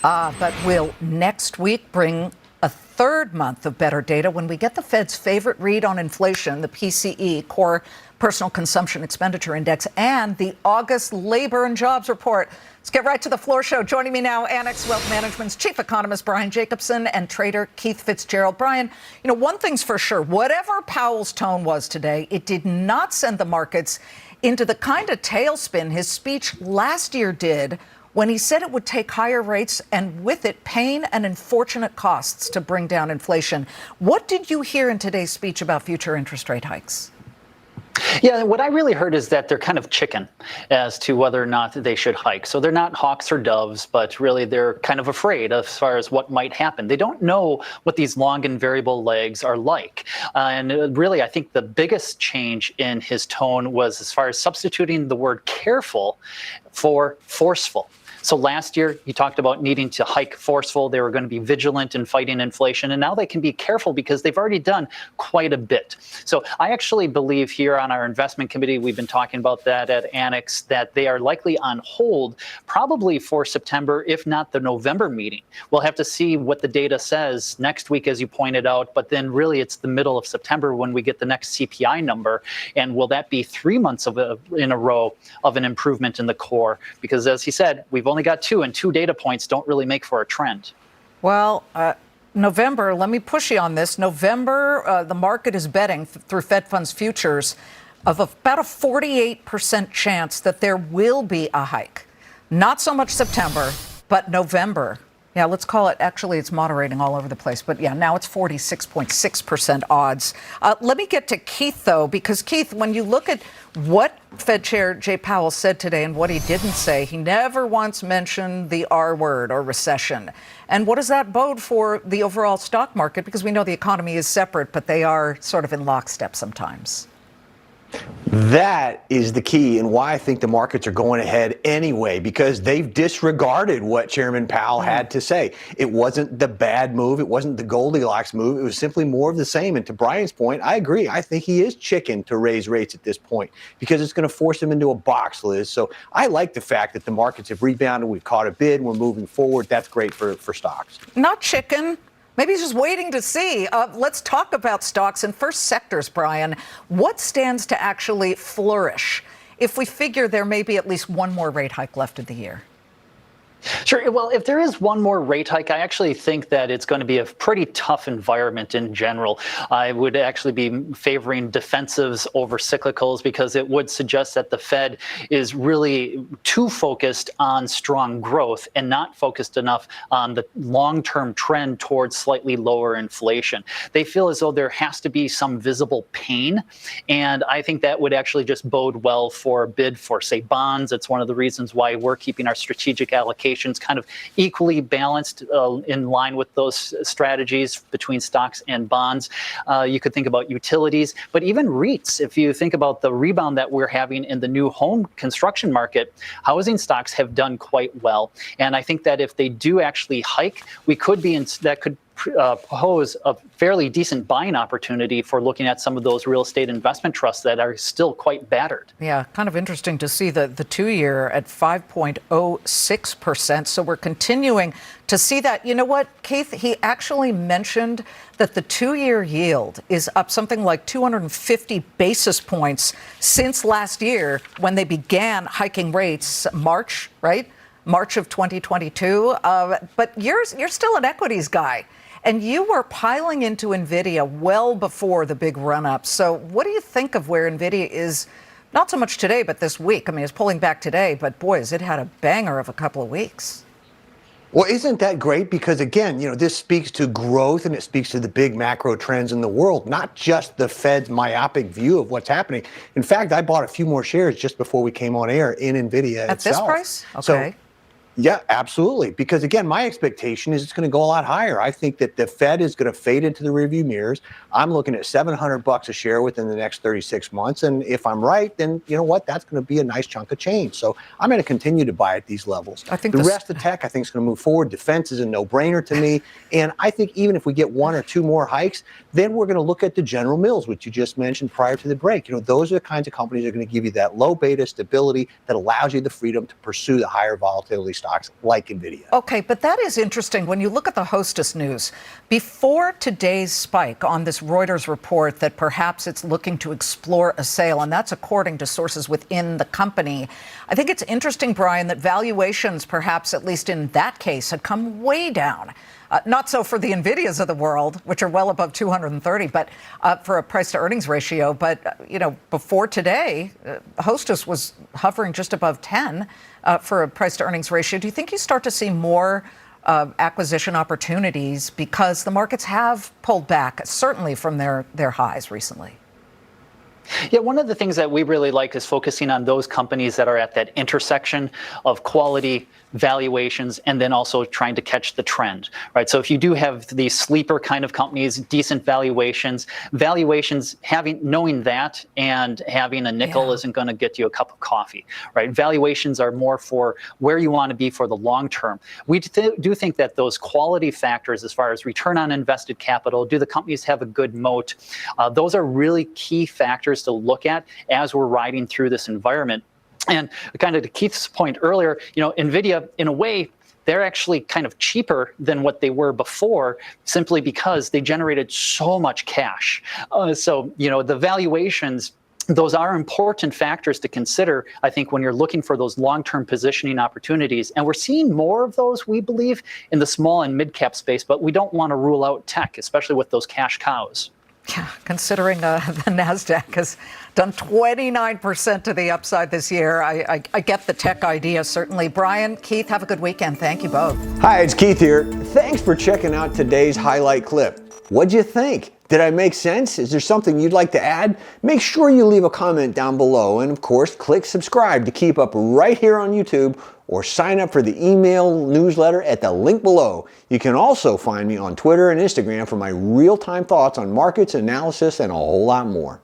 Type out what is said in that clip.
But will next week bring a third month of better data when we get the Fed's favorite read on inflation, the PCE, Core Personal Consumption Expenditure Index, and the August labor and jobs report? Let's get right to the floor show. Joining me now, Annex Wealth Management's chief economist, Brian Jacobson, and trader Keith Fitz-Gerald. Brian, one thing's for sure. Whatever Powell's tone was today, it did not send the markets into the kind of tailspin his speech last year did, when he said it would take higher rates and with it pain and unfortunate costs to bring down inflation. What did you hear in today's speech about future interest rate hikes? Yeah, what I really heard is that they're kind of chicken as to whether or not they should hike. So they're not hawks or doves, but really they're kind of afraid as far as what might happen. They don't know what these long and variable legs are like. And really, I think the biggest change in his tone was as far as substituting the word careful for forceful. So last year, he talked about needing to hike forceful. They were going to be vigilant in fighting inflation. And now they can be careful because they've already done quite a bit. So I actually believe here on our investment committee, we've been talking about that at Annex, that they are likely on hold probably for September, if not the November meeting. We'll have to see what the data says next week, as you pointed out. But then really it's the middle of September when we get the next CPI number. And will that be 3 months in a row of an improvement in the core? Because as he said, we've only got two, and two data points don't really make for a trend. Well, November, let me push you on this. November, the market is betting through Fed funds futures of about a 48% chance that there will be a hike. Not so much September, but November. Yeah, let's call it, actually, it's moderating all over the place. But yeah, now it's 46.6% odds. Let me get to Keith, though, because Keith, when you look at what Fed Chair Jay Powell said today and what he didn't say, he never once mentioned the R word or recession. And what does that bode for the overall stock market? Because we know the economy is separate, but they are sort of in lockstep sometimes. That is the key and why I think the markets are going ahead anyway, because they've disregarded what Chairman Powell had to say. It wasn't the bad move. It wasn't the Goldilocks move. It was simply more of the same. And to Brian's point, I agree. I think he is chicken to raise rates at this point because it's going to force him into a box, Liz. So I like the fact that the markets have rebounded. We've caught a bid. We're moving forward. That's great for stocks. Not chicken. Maybe he's just waiting to see. Let's talk about stocks and first sectors, Brian. What stands to actually flourish if we figure there may be at least one more rate hike left of the year? Sure. Well, if there is one more rate hike, I actually think that it's going to be a pretty tough environment in general. I would actually be favoring defensives over cyclicals because it would suggest that the Fed is really too focused on strong growth and not focused enough on the long-term trend towards slightly lower inflation. They feel as though there has to be some visible pain, and I think that would actually just bode well for a bid for, say, bonds. It's one of the reasons why we're keeping our strategic allocation kind of equally balanced in line with those strategies between stocks and bonds. You could think about utilities, but even REITs. If you think about the rebound that we're having in the new home construction market, housing stocks have done quite well. And I think that if they do actually hike, we could be in, that could pose a fairly decent buying opportunity for looking at some of those real estate investment trusts that are still quite battered. Yeah, kind of interesting to see the 2-year at 5.06%. So we're continuing to see that. You know what, Keith? He actually mentioned that the 2-year yield is up something like 250 basis points since last year when they began hiking rates, March, right? March of 2022. But you're still an equities guy. And you were piling into Nvidia well before the big run-up. So what do you think of where Nvidia is, not so much today, but this week? I mean, it's pulling back today, but boy, has it had a banger of a couple of weeks. Well, isn't that great? Because again, this speaks to growth and it speaks to the big macro trends in the world, not just the Fed's myopic view of what's happening. In fact, I bought a few more shares just before we came on air in Nvidia at itself. This price? Okay. So, yeah, absolutely. Because again, my expectation is it's going to go a lot higher. I think that the Fed is going to fade into the rearview mirrors. I'm looking at $700 a share within the next 36 months. And if I'm right, then you know what? That's going to be a nice chunk of change. So I'm going to continue to buy at these levels. I think the rest of tech, I think, is going to move forward. Defense is a no-brainer to me. And I think even if we get one or two more hikes, then we're going to look at the General Mills, which you just mentioned prior to the break. Those are the kinds of companies that are going to give you that low beta stability that allows you the freedom to pursue the higher volatility stocks. stocks like Nvidia. Okay, but that is interesting. When you look at the Hostess news, before today's spike on this Reuters report that perhaps it's looking to explore a sale, and that's according to sources within the company, I think it's interesting, Brian, that valuations, perhaps at least in that case, had come way down. Not so for the Nvidias of the world, which are well above 230, but for a price to earnings ratio. But, before today, Hostess was hovering just above 10 for a price to earnings ratio. Do you think you start to see more acquisition opportunities because the markets have pulled back, certainly from their highs recently? Yeah, one of the things that we really like is focusing on those companies that are at that intersection of quality, valuations, and then also trying to catch the trend, right? So if you do have these sleeper kind of companies, decent valuations, knowing that and having a nickel isn't going to get you a cup of coffee, right? Valuations are more for where you want to be for the long term. We do think that those quality factors, as far as return on invested capital, do the companies have a good moat? Those are really key factors to look at as we're riding through this environment. And kind of to Keith's point earlier, Nvidia, in a way, they're actually kind of cheaper than what they were before, simply because they generated so much cash. So the valuations, those are important factors to consider, I think, when you're looking for those long-term positioning opportunities. And we're seeing more of those, we believe, in the small and mid-cap space, but we don't want to rule out tech, especially with those cash cows. Yeah, considering the NASDAQ has done 29% to the upside this year, I get the tech idea, certainly. Brian, Keith, have a good weekend. Thank you both. Hi, it's Keith here. Thanks for checking out today's highlight clip. What'd you think? Did I make sense? Is there something you'd like to add? Make sure you leave a comment down below, and of course, click subscribe to keep up right here on YouTube, or sign up for the email newsletter at the link below. You can also find me on Twitter and Instagram for my real-time thoughts on markets, analysis, and a whole lot more.